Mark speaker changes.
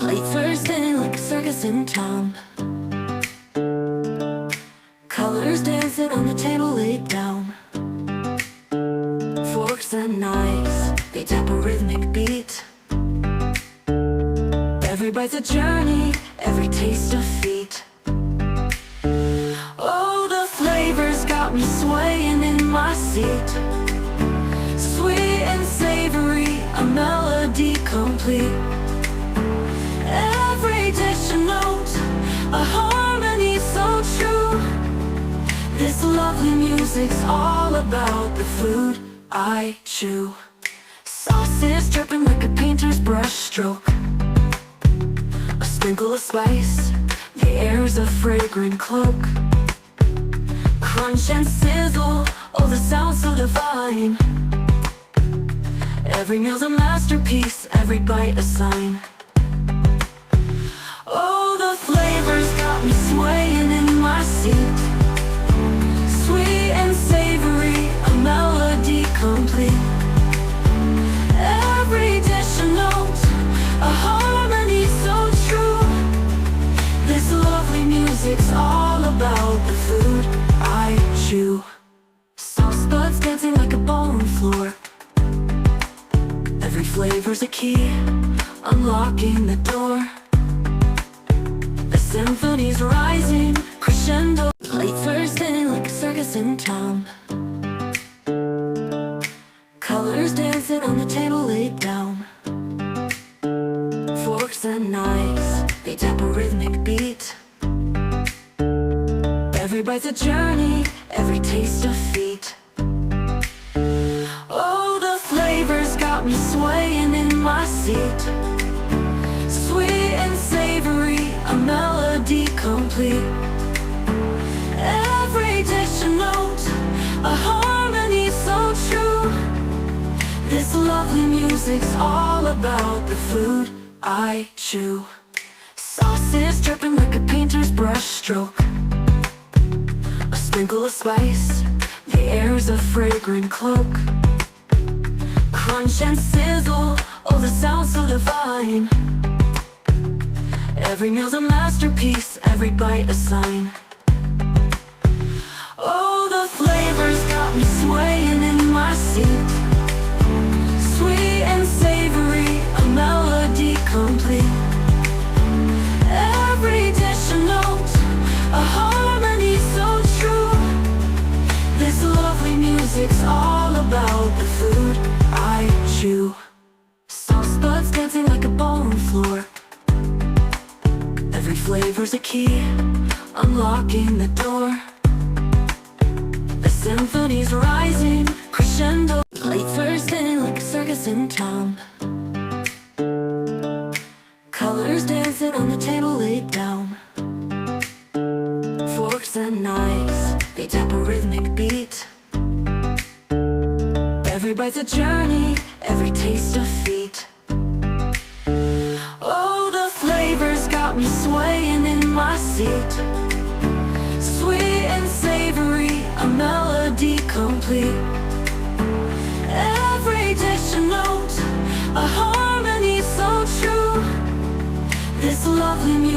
Speaker 1: Late Thursday like a circus in town. Colors dancing on the table laid down. Forks and knives, they tap a rhythmic beat. Every bite's a journey, every taste a feat. Oh, the flavors got me swaying in my seat. Sweet and savory, a melody complete. Every dish a note, a harmony so true. This lovely music's all about the food I chew. Sauces dripping like a painter's brush stroke. A sprinkle of spice, the air's a fragrant cloak. Crunch and sizzle, oh the sound so divine. Every meal's a masterpiece, every bite a sign. Oh, the flavors got me swaying in my seat. Sweet and savory, a melody complete. Every dish a note, a harmony so true. This lovely music's all about the food I chew. Sauce buds dancing like a ballroom floor. Every flavor's a key, unlocking the door. The symphony's rising, crescendo. Late Thursday like a circus in town. Colors dancing on the table laid down. Forks and knives, they tap a rhythmic beat. Every bite's a journey, every taste a feat. Oh, the flavors got me swaying in my seat. Sweet and savory, a melody complete. Every dish a note, a harmony so true. This lovely music's all about the food I chew. Sauces dripping like a painter's brush stroke. A sprinkle of spice, the air's a fragrant cloak. Crunch and sizzle, oh the sound so divine. Every meal's a masterpiece, every bite a sign. Oh, the flavors got me swaying in my seat. Sweet and savory, a melody complete. Every dish a note, a harmony so true. This lovely music's all about the food I chew. Sauce buds dancing like a ballroom floor. Every flavor's a key, unlocking the door. The symphony's rising, crescendo. Late Thursday like a circus in town. Colors dancing on the table laid down. Forks and knives, they tap a rhythmic beat. Every bite's a journey, every taste a feat. Oh, the flavors got me swaying in my seat. Sweet and savory, a melody complete. Every dish a note, a harmony so true. This lovely music